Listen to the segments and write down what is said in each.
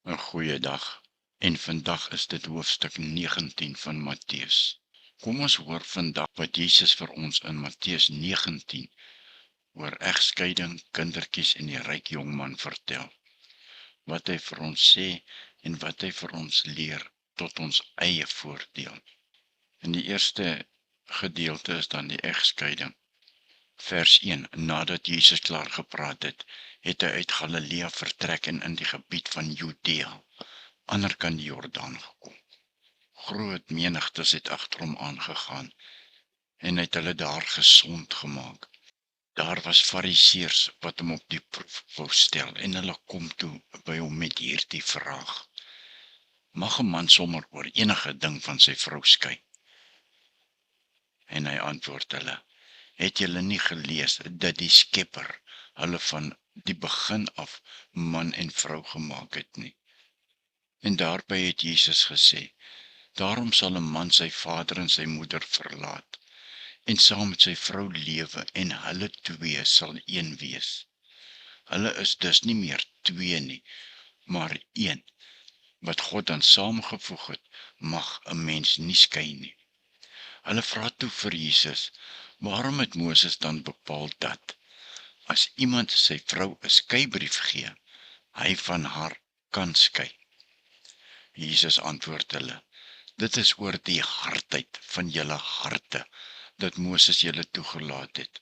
'n goeie dag. En vandag is dit hoofstuk 19 van Matteus. Kom ons hoor vandag wat Jesus vir ons in Matteus 19 oor egskeiding, kindertjies en die ryk jongman vertel. Wat hy vir ons sê en wat hy vir ons leer tot ons eie voordeel. In die eerste gedeelte is dan die egskeiding. Vers 1, nadat Jesus klaar gepraat het, het hy uit Galilea vertrek en in die gebied van Judea, ander kant die Jordaan gekom. Groot menigtes het agter hom aangegaan en het hulle daar gesond gemaak. Daar was fariseërs wat hom op die proef wou stel en hulle kom toe by hom met hierdie vraag: mag 'n man sommer oor enige ding van sy vrou skei? En hy antwoord hulle: het julle nie gelees dat die Skepper hulle van die begin af man en vrou gemaak het nie? En daarby het Jesus gesê: daarom sal 'n man sy vader en sy moeder verlaat en saam met sy vrou lewe en hulle twee sal een wees. Hulle is dus nie meer twee nie, maar een. Wat God dan saamgevoeg het, mag 'n mens nie skei nie. Hulle vra toe vir Jesus: waarom het Moses dan bepaal dat, as iemand sy vrou 'n skeibrief gee, hy van haar kan skei? Jesus antwoord hulle: dit is oor die hardheid van julle harte, dat Moses julle toegelaat het,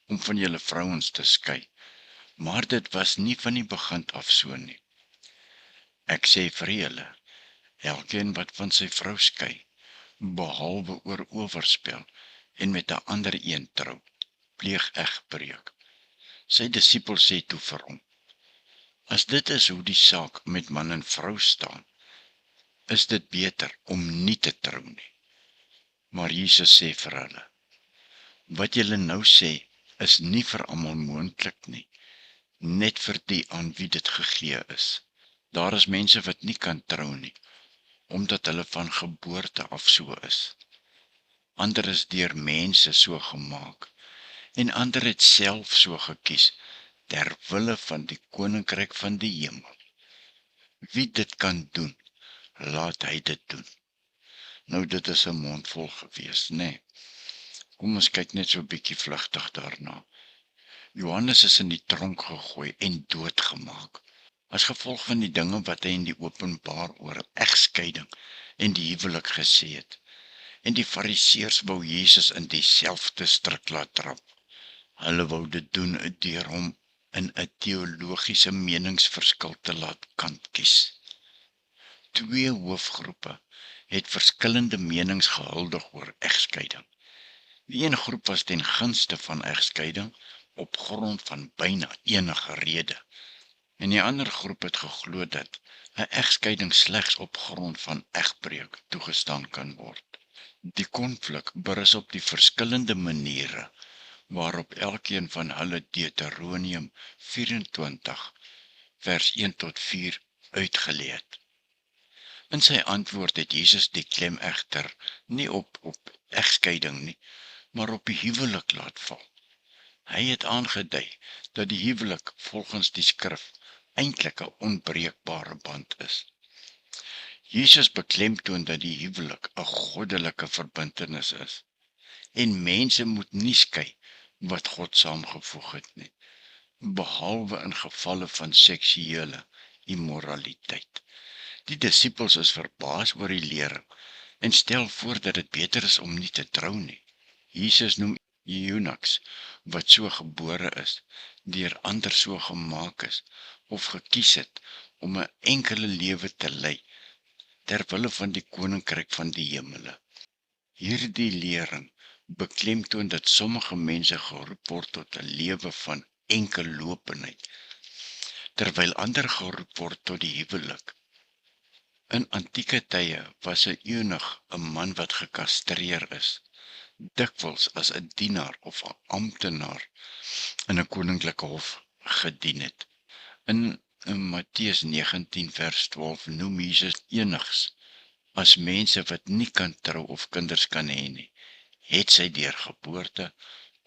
om van julle vrouens te skei, maar dit was nie van die begin af so nie. Ek sê vir julle, elkeen wat van sy vrou skei, behalwe oor oorspel en met 'n ander een trou, pleeg egbreuk. Sy disippels sê toe vir hom: as dit is hoe die saak met man en vrou staan, is dit beter om nie te trou nie. Maar Jesus sê vir hulle: wat julle nou sê, is nie vir almal moontlik nie, net vir die aan wie dit gegee is. Daar is mense wat nie kan trou nie, omdat hulle van geboorte af so is. Ander is deur mense so gemaak, en ander het self so gekies, ter wille van die koninkryk van die hemel. Wie dit kan doen, laat hy dit doen. Nou, dit is 'n mondvol gewees, né? Kom ons kyk net so 'n bietjie vlugtig daarna. Johannes is in die tronk gegooi en doodgemaak, as gevolg van die dinge wat hy in die openbaar oor egskeiding en die huwelik gesê het. En die fariseërs wou Jesus in dieselfde struik laat trap. Hulle wou dit doen deur hom in 'n teologiese meningsverskil te laat kant kies. Twee hoofgroepe het verskillende menings gehuldig oor egskeiding. Die een groep was ten gunste van egskeiding op grond van byna enige rede, en die ander groep het geglo dat 'n egskeiding slegs op grond van egbreuk toegestaan kan word. Die konflik berus op die verskillende maniere waarop elkeen van hulle Deuteronomium 24 vers 1 tot 4 uitgelê het. In sy antwoord het Jesus die klem egter nie op egskeiding nie, maar op die huwelik laat val. Hy het aangedui dat die huwelik volgens die skrif eintlik 'n onbreekbare band is. Jesus beklemtoon dat die huwelik 'n goddelike verbintenis is, en mense moet nie skei wat God saamgevoeg het nie, behalwe in gevalle van seksuele immoraliteit. Die disippels is verbaas oor die lering en stel voor dat dit beter is om nie te trou nie. Jesus noem eunuks wat so gebore is, deur ander so gemaak is of gekies het om 'n enkele lewe te lei ter wille van die koninkryk van die hemele. Hierdie lering beklemtoon dat sommige mense geroep word tot 'n lewe van enkellopenheid, terwyl ander geroep word tot die huwelik. In antieke tye was 'n eunuch 'n man wat gekastreer is, dikwels as 'n dienaar of 'n amptenaar in 'n koninklike hof gedien het. In Matteus 19 vers 12 noem Jesus eunuchs as mense wat nie kan trou of kinders kan hê nie, het sy deur geboorte,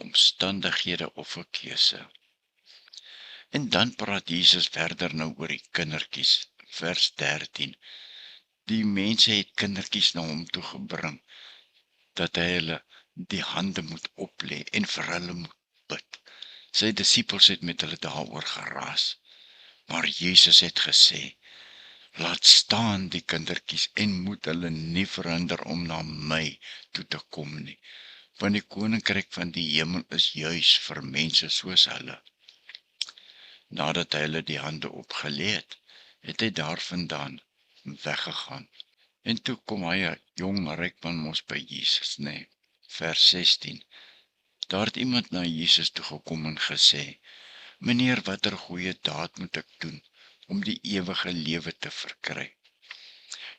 omstandighede of 'n keuse. En dan praat Jesus verder nou oor die kindertjies, vers 13. Die mense het kindertjies na hom toe gebring, dat hy hulle die hande moet oplê en vir hulle moet bid. Sy disippels het met hulle daaroor geraas, maar Jesus het gesê, laat staan die kindertjies en moet hulle nie verhinder om na my toe te kom nie, want die koninkryk van die hemel is juis vir mense soos hulle. Nadat hy hulle die hande opgelê het, het hy daarvandaan weggegaan. En toe kom hy 'n jong ryk man mos by Jesus, nee. Vers 16. Daar het iemand na Jesus toe gekom en gesê, meneer, watter goeie daad moet ek doen om die ewige lewe te verkry?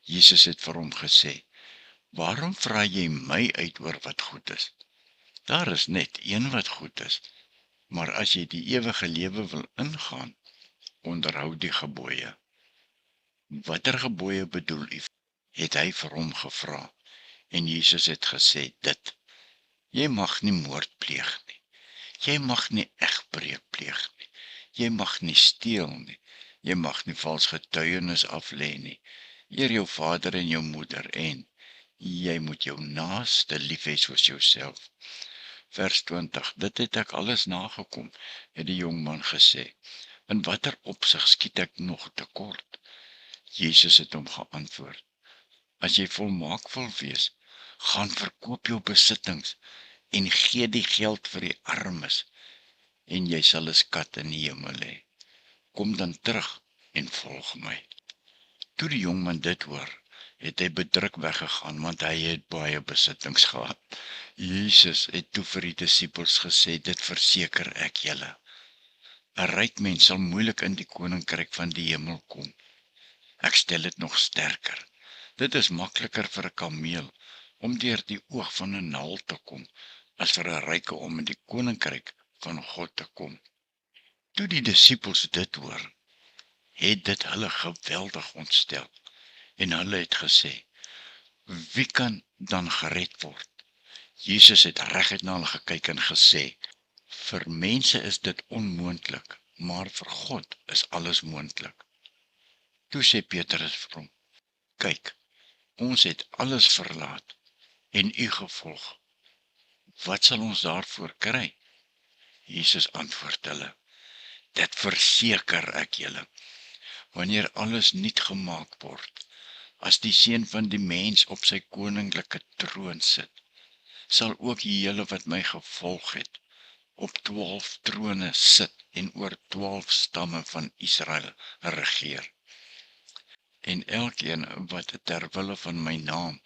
Jesus het vir hom gesê, waarom vra jy my uit oor wat goed is? Daar is net een wat goed is, maar as jy die ewige lewe wil ingaan, onderhou die gebooie. Watter gebooie bedoel u? Het hy vir hom gevra, en Jesus het gesê, dit, jy mag nie moord pleeg nie, jy mag nie egbreek pleeg nie, jy mag nie steel nie, jy mag nie vals getuienis aflê nie, eer jou vader en jou moeder, en jy moet jou naaste lief hê soos jouself. Vers 20, dit het ek alles nagekom, het die jongman gesê, in watter opsig skiet ek nog tekort? Jesus het hom geantwoord, as jy volmaak wil wees, gaan verkoop jou besittings, en gee die geld vir die armes, en jy sal 'n skat in die hemel hê. Kom dan terug en volg my. Toe die jongman dit hoor, het hy bedruk weggegaan, want hy het baie besittings gehad. Jesus het toe vir die disippels gesê, dit verseker ek julle, 'n ryk mens sal moeilik in die koninkryk van die hemel kom. Ek stel dit nog sterker. Dit is makliker vir 'n kameel om deur die oog van 'n naald te kom, as vir 'n ryke om in die koninkryk van God te kom. Toe die disippels dit hoor, het dit hulle geweldig ontstel, en hulle het gesê, wie kan dan gered word? Jesus het reguit na hulle gekyk en gesê, vir mense is dit onmoontlik, maar vir God is alles moontlik. Toe sê Petrus vir hom, kyk, ons het alles verlaat en u gevolg. Wat sal ons daarvoor kry? Jesus antwoord hulle, dit verseker ek julle, wanneer alles nuut gemaak word, as die seun van die mens op sy koninklike troon sit, sal ook julle wat my gevolg het, op 12 trone sit en oor 12 stamme van Israel regeer. En elkeen wat ter wille van my naam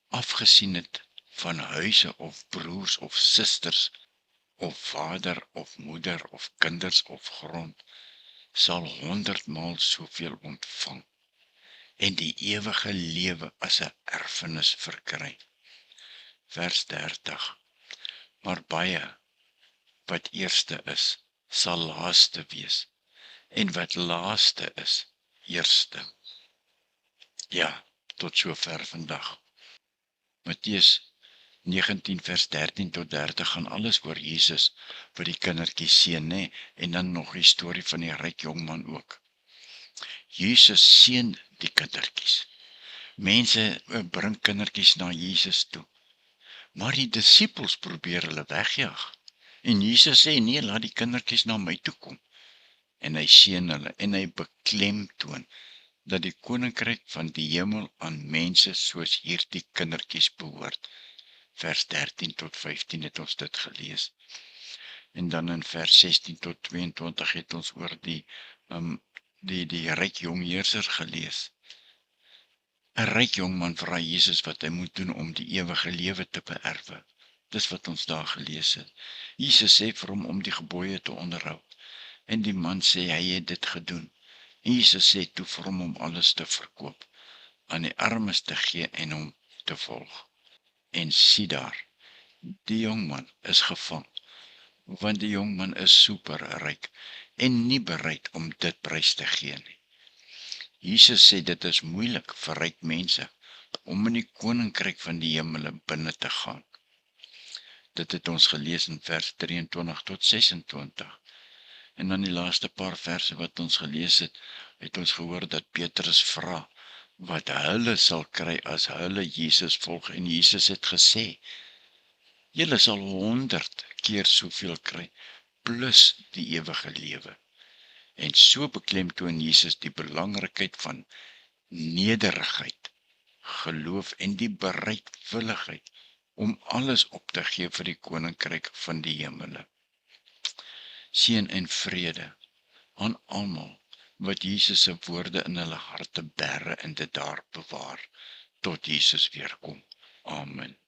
afgesien het van huise of broers of susters, of vader of moeder of kinders of grond, sal 100-maal soveel ontvang, en die ewige lewe as 'n erfenis verkry. Vers 30. Maar baie wat eerste is, sal laaste wees, en wat laaste is, eerste. Ja, tot sover vandag. Matteus 19 vers 13 tot 30 gaan alles oor Jesus, wat die kindertjies seën, né? En dan nog die storie van die ryk jongman ook. Jesus seën die kindertjies. Mense bring kindertjies na Jesus toe, maar die disippels probeer hulle wegjaag. En Jesus sê, nee, laat die kindertjies na my toe kom. En hy seën hulle, en hy beklemtoon dat die koninkryk van die hemel aan mense soos hierdie kindertjies behoort. Vers 13 tot 15 het ons dit gelees. En dan in vers 16 tot 22 het ons oor die ryk jong heerser gelees. 'n Ryk jongman vra Jesus wat hy moet doen om die ewige lewe te beerwe. Dis wat ons daar gelees het. Jesus sê vir hom om die gebooie te onderhou. En die man sê hy het dit gedoen. En Jesus sê toe vir hom om alles te verkoop, aan die armes te gee en hom te volg. En sien daar, die jongman is gevang, want die jongman is super ryk en nie bereid om dit prys te gee nie. Jesus sê dit is moeilik vir ryk mense om in die koninkryk van die hemele binne te gaan. Dit het ons gelees in vers 23 tot 26. En dan die laaste paar verse wat ons gelees het ons gehoor dat Petrus vra wat hulle sal kry as hulle Jesus volg. En Jesus het gesê, julle sal 100 keer soveel kry, plus die ewige lewe. En so beklemtoon Jesus die belangrikheid van nederigheid, geloof en die bereidwilligheid om alles op te gee vir die koninkryk van die hemele. Seën en vrede aan almal wat Jesus se woorde in hulle harte bære en dit daar bewaar tot Jesus weer kom. Amen.